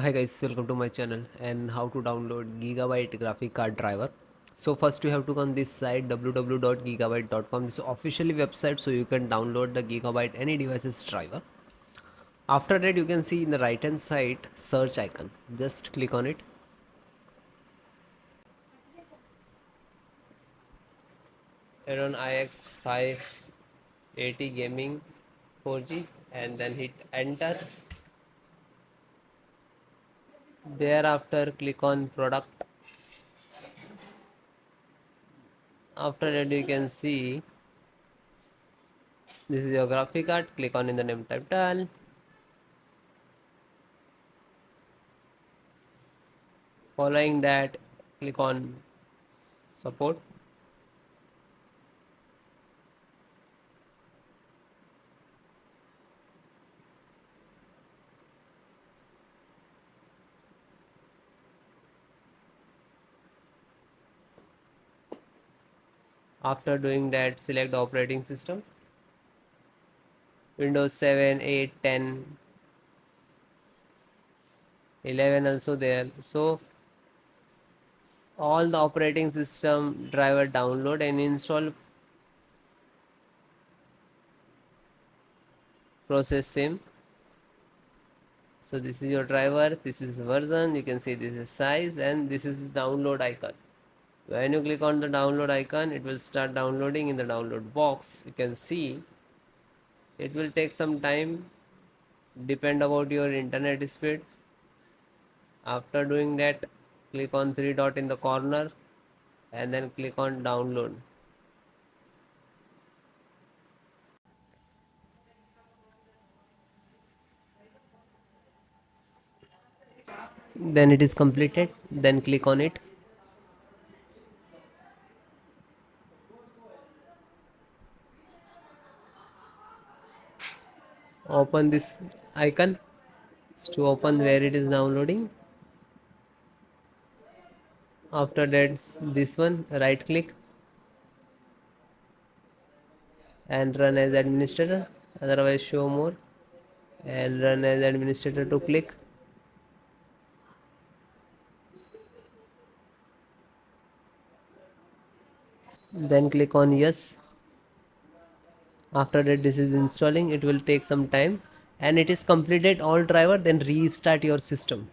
Hi guys, welcome to my channel and how to download Gigabyte graphic card driver. So first you have to go on this site www.gigabyte.com. This is officially website, so you can download the Gigabyte any devices driver. After that you can see in the right hand side search icon. Just click on it. Radeon IX 580 gaming 4G and then hit enter. Thereafter click on product. After that you can see this is your graphic card. Click on in the name, type done. Following that, click on support. After doing that, select the operating system. Windows 7, 8, 10, 11 also there. So all the operating system driver download and install process same. So this is your driver, this is version, you can see this is size and this is download icon. When you click on the download icon, it will start downloading in the download box. You can see it will take some time, depend about your internet speed. After doing that, click on three dot in the corner and then click on download. Then it is completed, then click on it. Open this icon to open where it is downloading. After that, this one, right click and run as administrator, otherwise show more and run as administrator to click. Then click on yes. After that, this is installing, it will take some time and it is completed all driver, then restart your system.